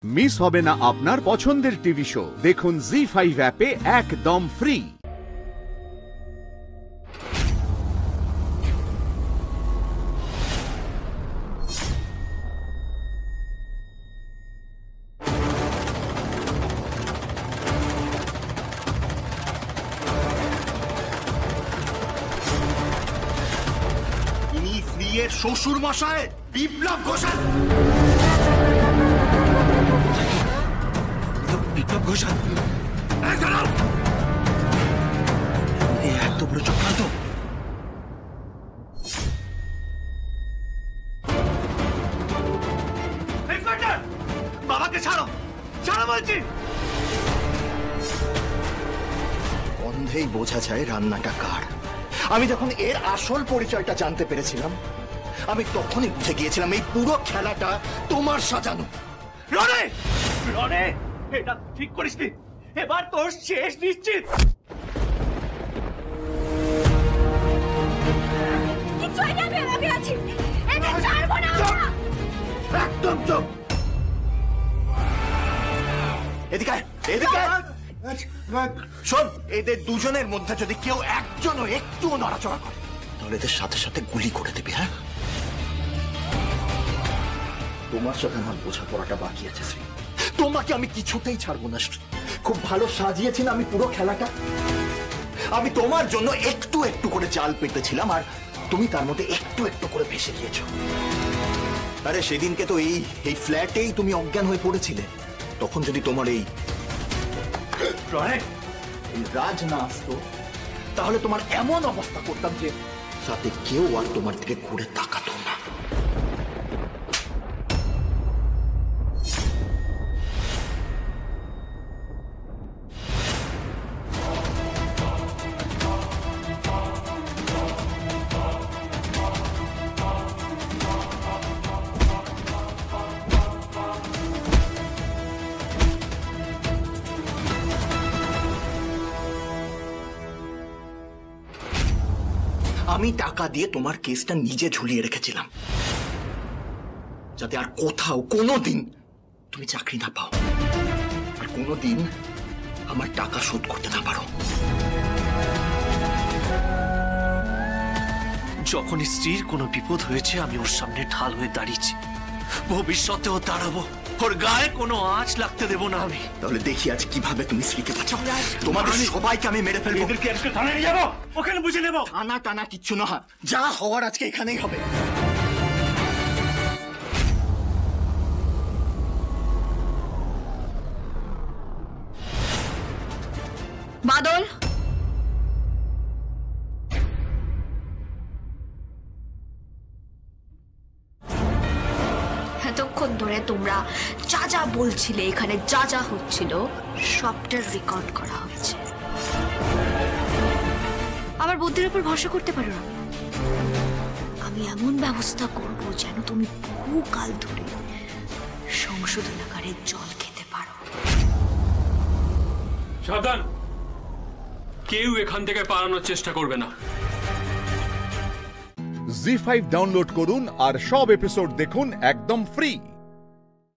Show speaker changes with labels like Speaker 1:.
Speaker 1: Miss হবে না আপনার পছন্দের টিভি শো। দেখুন জি5 অ্যাপে একদম ফ্রি।
Speaker 2: ইনি শ্রীয়ের শ্বশুর মশাই বিপ্লব ঘোষাল। বিপ্লব ঘোষাল এত বড় চক্রান্ত। বাবাকে ছাড়ো, ছাড়ো বলছি। গন্ধেই বোঝা যায় রান্নাটা কার। আমি যখন এর আসল পরিচয়টা জানতে পেরেছিলাম, আমি তখনই বুঝে গিয়েছিলাম এই পুরো খেলাটা তোমার সাজানো। রনে, রনে, এটা ঠিক করিসনি। এবার তোর শেষ নিশ্চিত। একদম চুপ। এদিকে এদিকে শোন, এদের দুজনের মধ্যে যদি কেউ একজনও একটুও নড়াচড়া করে তাহলে এদের সাথে সাথে গুলি করে দেবে। হ্যাঁ, তোমার সাথে আমার বোঝাপড়াটা বাকি আছে শ্রী। তোমাকে আমি কিছুতেই ছাড়বো না শ্রী। খুব ভালো সাজিয়েছি না আমি পুরো খেলাটা। আমি তোমার জন্য একটু একটু করে জাল পেতেছিলাম আর তুমি তার মধ্যে একটু একটু করে ভেসে গিয়েছো। আরে সেদিনকে তো এই ফ্ল্যাটেই তুমি অজ্ঞান হয়ে পড়েছিলে। তখন যদি তোমার এই রাজ না আসতো তাহলে তোমার এমন অবস্থা করতাম যে সাথে কেউ আর তোমার দিকে ঘুরে তাকাতো না। আমি টাকা দিয়ে তোমার কেসটা নিজে ঝুলিয়ে রেখেছিলাম যাতে আর কোথাও কোনোদিন তুমি চাকরি না পাও আর কোনোদিন আমার টাকা শোধ করতে না পারো।
Speaker 3: যখন স্ত্রীর কোনো বিপদ হয়েছে আমি ওর সামনে ঢাল হয়ে দাঁড়িয়েছি, ভবিষ্যতেও দাঁড়াবো। ওর গায়ে কোনো আঁচ লাগতে দেব না আমি।
Speaker 2: তাহলে দেখি আজ কিভাবে তুমি স্ত্রীকে বাঁচাও। তোমাদের সবাইকে আমি মেরে ফেলবো।
Speaker 3: এদেরকে আজকে থানায় নিয়ে যাবো, ওখানে বুঝে নেবো।
Speaker 2: টানা টানা কিচ্ছু না, যা হওয়ার আজকে এখানেই হবে।
Speaker 4: বাদল, এতক্ষণ ধরে তোমরা যা যা বলছিলে, এখানে যা যা হচ্ছিল সবটা রেকর্ড করা হচ্ছে। আমার বুদ্ধির উপর ভরসা করতে পারো না। আমি এমন ব্যবস্থা করব যেন তুমি বহুকাল ধরে সংশোধনাগারের জল খেতে পারো।
Speaker 5: সাবধান, কেউ এখান থেকে পালানোর চেষ্টা করবে না।
Speaker 1: জি5 ডাউনলোড করুন আর সব এপিসোড দেখুন একদম ফ্রি।